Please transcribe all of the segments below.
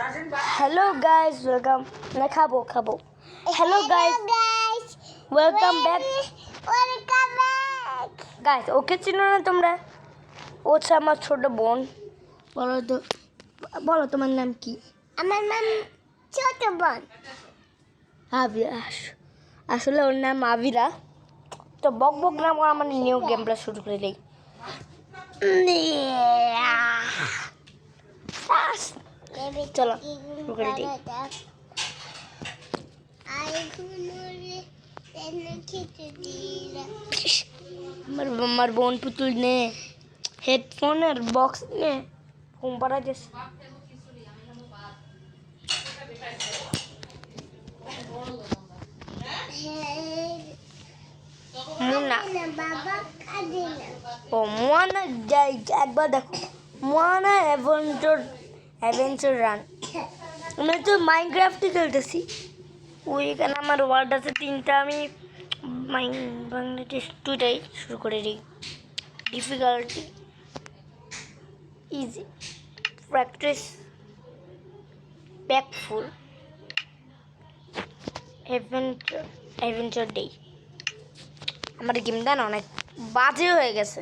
Hello guys, welcome. না খাবো Hello guys, welcome back. Guys, ওকে চিনো না তোমরা? ও হচ্ছে আমার ছোট বোন। বলো তোমার নাম কি? আমার নাম ছোট বোন আবিরা। আসলে ওর নাম আবিরা। তো বক নাম করে আমার নিউ গেম প্লে শুরু করে দেই। চলো শুরু করে দিই। আমার বোন পুতুল নে, হেডফোন আর বক্স নে, ঘুম পাড়া গেছে। ও মোয়ানা যাই একবার দেখো, মোয়ানা অ্যাডভেঞ্চার রান। আমি তো মাইনক্রাফটই খেলতেছি। ওইখানে আমার ওয়ার্ড আছে 3টা। আমি বাংলাদেশ 2টাই শুরু করে দিই। ডিফিকাল্টি ইজি, প্র্যাকটিস ব্যাকফুল, অ্যাডভেঞ্চার ডে। আমার গেমটা না অনেক বাজে হয়ে গেছে।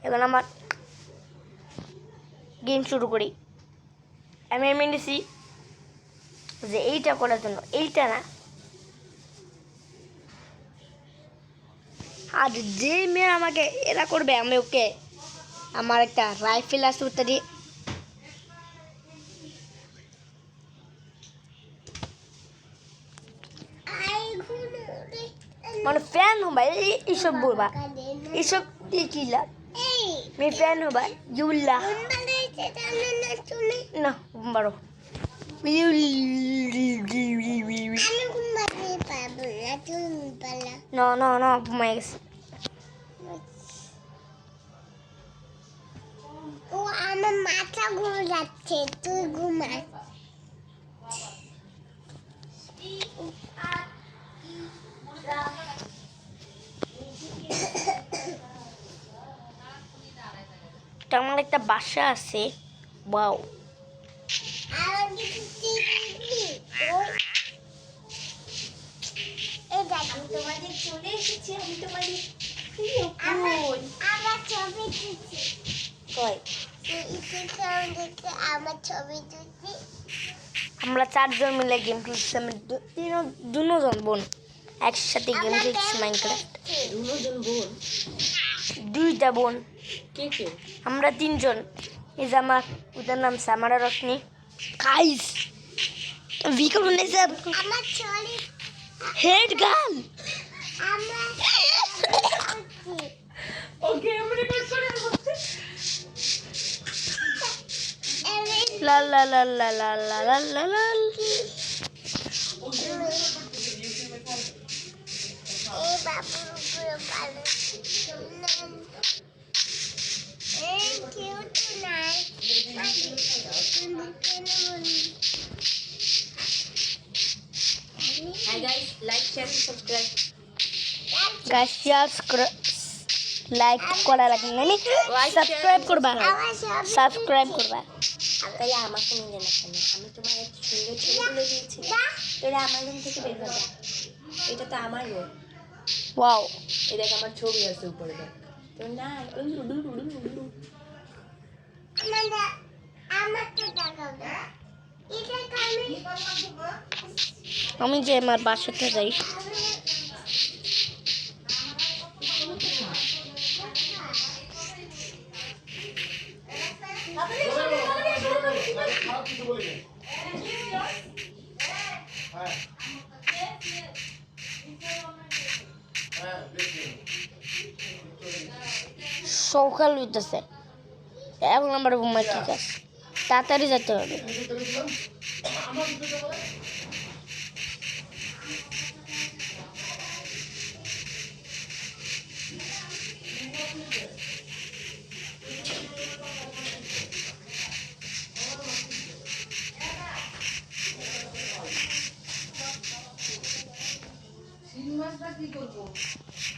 এখন আমার গেম শুরু করি। আমি নিয়েছি যে এইটা করার জন্য, এইটা না। আর যে মেয়ে আমাকে এরা করবে, আমি ওকে আমার একটা রাইফেল আছে ওটা দিয়ে মানে ফ্যান हो भाई। এইসব বলবা, এইসব কি লাভ? मैं फैन हूँ भाई। युल्ला ना बारो no no no घुमाए गए। ও আমার মাথা ঘুরে যাচ্ছে, তুই ঘুমা। আমার একটা বাসা আছে। ওয়াও, তোমাদের চলে এসেছি। আমি তোমাদের আমার ছবি তুলছি। কই আমার ছবি তুলছি। আমরা 4জন মিলে গেম খেলছি। আমি দুজন বোন একসাথে গেম খেলছি মাইনক্রাফট। দুইটা বোন। আমরা 3জন। এই যে আমার ওদের নাম সামারা রশ্মি। গাইস ভিকল নেছে আমার ছবি হেড গান। আমরা ওকে আমরা রেকর্ড করে বলছি। লা লা লা লা লা লা লা লা লা। এই বাবুর উপরে ভালো এই কেউ তো নাই। Hi guys, like, share, and subscribe. Guys, share, like করা লাগে না, সাবস্ক্রাইব করবা, সাবস্ক্রাইব করবা। তাই আমাকে নিয়ে না কেন? আমি তোমার একটা সুন্দর ছবি তুলে দিয়েছি, তোরা আমার রুম থেকে বের হয়ে যা। এটা তো আমার রুম। ওয়াও, এই দেখ আমার ছবি আছে উপরে, দেখ তো না। আমি যে আমার বাসাতে যাই। সকাল হইতেছে, এখন আমার ঘুমায়। ঠিক আছে, তাড়াতাড়ি যেতে হবে।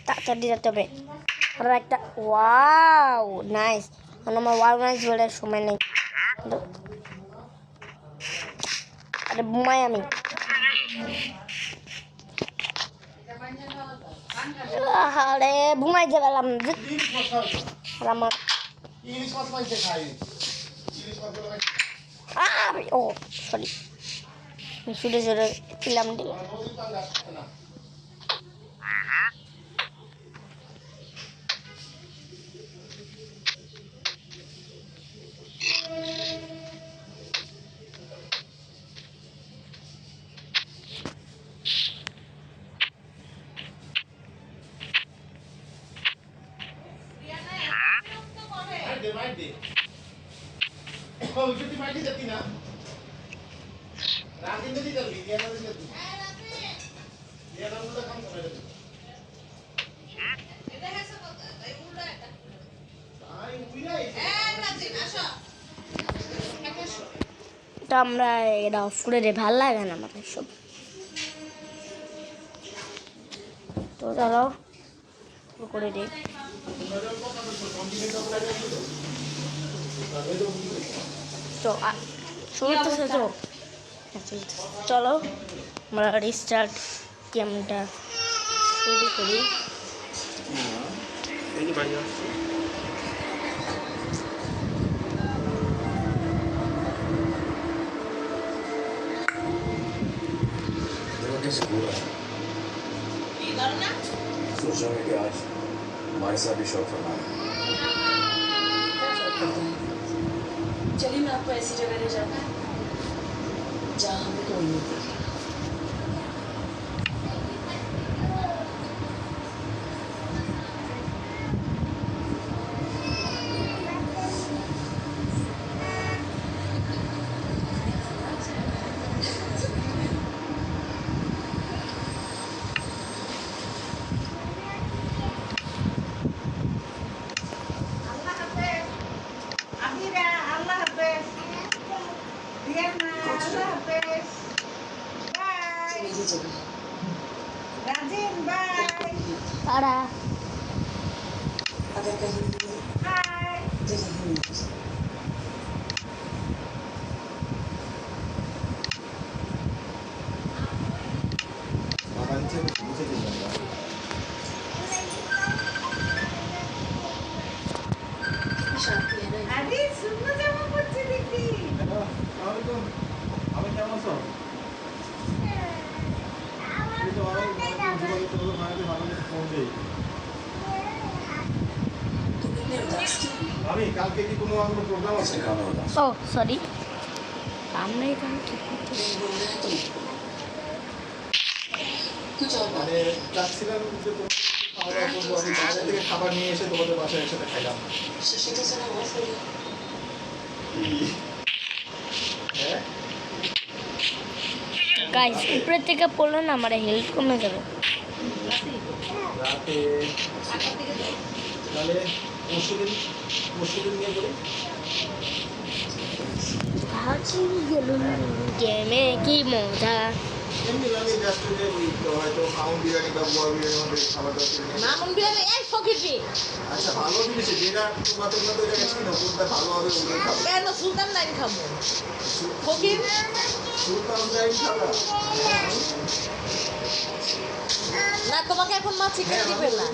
তাড়াতাড়ি যেতে হবে। আর একটা ওয়াও নাইস, মানে আমার ওয়াও নাইস বলার সময় নেই। আরে বুমাই আমি আরে বুমাই যে গেলাম আর আমার ও সরি আমি ছুটে ছুটে দিলাম দিলাম তো আমরা এটা অফ করে রে ভাল লাগে না আমার সব তো চলো করে দে তো শুরু তো চলো আমরা রিস্টার্ট গেমটা শুরু করি सोचूंगा कि आज हमारे साथ भी शौक फरमाना चलिए मैं आपको ऐसी जगह ले जाता हूँ जहाँ हमें कोई नहीं देखे मेरी जगह তারা अगर कहीं तो यहीं मिलती शांति है ना আরে সুন্দর জামা পরছে দেখি আমি কেমন আছো ফোন দেই तुम इतने उदास क्यों আমি কালকে কি কোনো প্রোগ্রাম আছে सिखाना होगा ও সরি আমরা এখানে ঠিক মতো नहीं बोल रहे तुम कुछ और बात মানে চাচ্ছিলাম যে তোমার খাওয়া দাওয়া করবো আমি বাইরে থেকে খাবার নিয়ে এসে তোমাদের বাসায় একসাথে খাইলাম शशि का सर ऑफ हो गया হ্যাঁ গাইস উপরে থেকে পড়লে না আমার হেল্প কমে যাবে রাতে তাহলে পরশুদিন নিয়ে বলি ভাবছি গেলুন গেমে কি মজা এমনি আমি জাস্ট যে ওই তো হয়তো খাউন বিরিয়ানি বা গোয়া বিরিয়ানির মধ্যে খাবার দাবার কিনে নিয়ে মামুন বিয়ারে এক ফকিরটি আচ্ছা ভালো জিনিস যেটা তোমাদের মতো জায়গায় ছিল কোনটা ভালো হবে ওগুলো খাবো কেন সুলতান লাইন খাবো ফকির সুলতান লাইন খাবা না তোমাকে এখন মা চিকেন দিবে না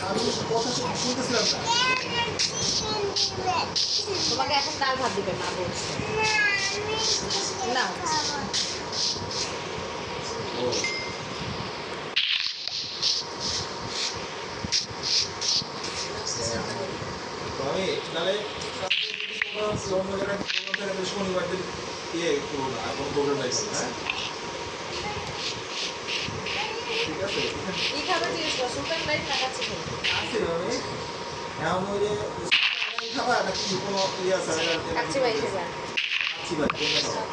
আমি কথা শুনতেছিলাম না তোমাকে এখন ডাল ভাত দিবে না বলছি না আমি তাহলে অন্য জায়গায় শনিবার দিন ইয়ে করবো না এখন প্রোগ্রাম নাই হ্যাঁ ঠিক আছে কি খাবে জিজ্ঞেস করো সুলতান লাইন না কাছে আছে আমি এখন ওই যে খাবার নাকি কোনো ইয়ে আছে কাছে বাই খাবে কাচ্চি ভাই কোনটা খাবার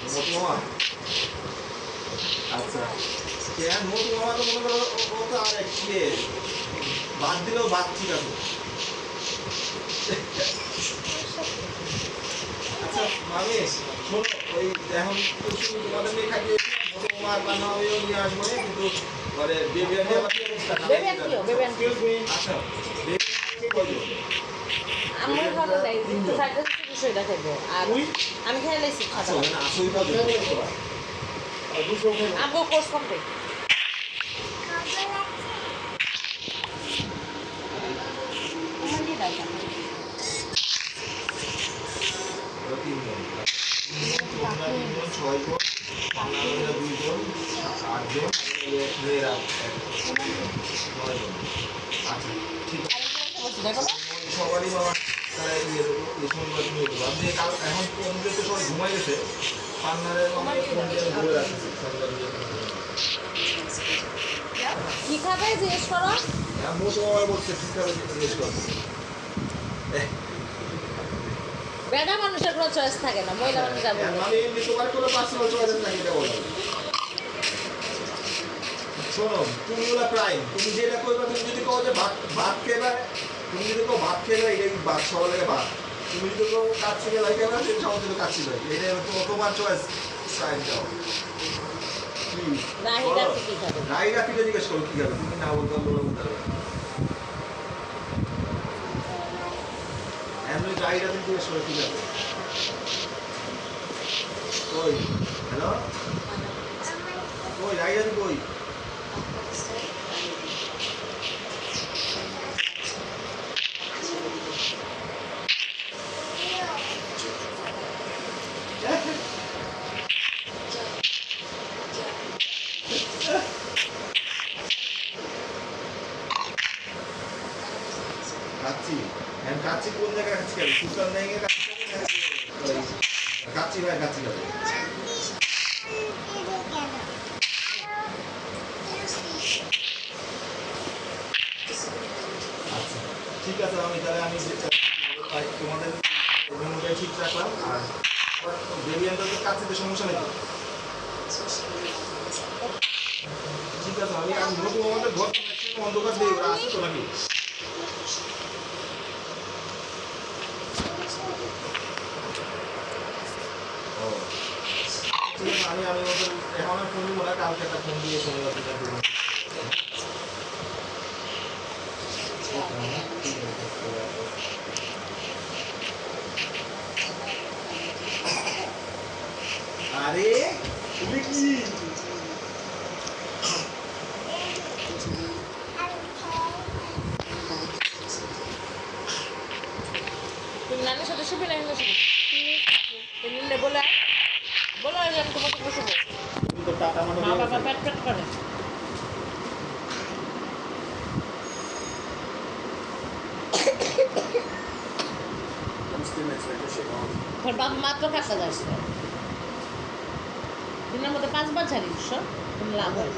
মোটু মামা আচ্ছা কেন মোটু মামা তো মনে করো ও তো আর এক ইয়ে বাদ দিলেও বাদ ঠিক আছে আচ্ছা মামি শোনো ওই এখন তো শুধু তোমাদের মেয়ে খাইয়ে মোটু মামার রান্না হয়েও নিয়ে আসবো না কিন্তু মানে বেবি আন্টি আবার কি অবস্থা বেবি আন্টিও, বেবি আন্টি। আচ্ছা বেবি আন্টি কয়জন আমার খাওয়া নাই একটু থাকলে বিষয়টা খাইবো আর তুই আমি খাই লাইছি আচ্ছা খাবার ওখানে আসোই পাবে আর দুশো খাইবো আমগো কোর্স কমপ্লিট তিনজন তোমরা তিনজন ছয়জন বাংলাদেশে দুইজন আটজন মেয়েরা নয়জন আচ্ছা ঠিক আছে সবারই বাবা তারা ইয়ে দেবো এই শনিবার নিয়ে দেবো আপনি কাল এখন কমপ্লিট তো সবাই ঘুমাই গেছে পান্নারে আমার ফোন দিয়ে ঘুরে রাখতেছি শনিবার কি খাবে জিজ্ঞেস করো মোটো বাবা বলছে ঠিক আছে জিজ্ঞেস করছে বেড়া মানুষের কোনো চয়েস থাকে না মহিলা মানুষ যাবো আমি এমনি তোমার কোনো পার্সোনাল চয়েস নাকি এটা বলো শোনো তুমি হলো প্রাইম তুমি যেটা করবে তুমি যদি কো যে ভাত ভাত খেবে তুমি যদি কো ভাত খেবে এটা ভাত সবার লাগে ভাত তুমি যদি কো কাচ্চি খেলে খাবে সেটা সবার জন্য কাচ্চি লাগে এটা তোমার চয়েস প্রাইম দাও রাহিদা কি খাবে রাইরা ফিরে জিজ্ঞেস করো কি খাবে তুমি না বলতে পারলে ওরা বলতে পারবে এমনি রাইরা তুমি জিজ্ঞেস করো কি খাবে কই হ্যালো কই রাইরা তুমি কই কাচ্চি হ্যাঁ কাচ্চি কোন জায়গায় কাচ্চি খাবে সুলতান ডাইঙে কাচ্চি খাবে কাচ্চি ভাই কাচ্চি খাবে আচ্ছা ঠিক আছে আমি তাহলে আমি তোমাদের মেনুটাই ঠিক রাখলাম আর ভেরিয়েন্টের কাচ্চিতে সমস্যা নেই ঠিক আছে আমি নতুন আমাদের ঘর অন্ধকার দিয়ে ওরা আসতো নাকি আমি আমি ওদের এখন আর ফোন দিব না কালকে একটা ফোন দিয়ে শনিবার থেকে আরে তুমি কি তুমি নানির সাথে শুবে না এগুলো শুবে তুমি বলে বলো যে আমি তোমার সাথে শুবো তুমি তো টাটা মানো মা বাবা পেট পেট করে তোর বাবা মাত্র কাজটা যাচ্ছে দিনের মধ্যে 5 বার ছাড়িস কোনো লাভ হয়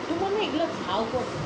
তুমি এগুলো খাও করতে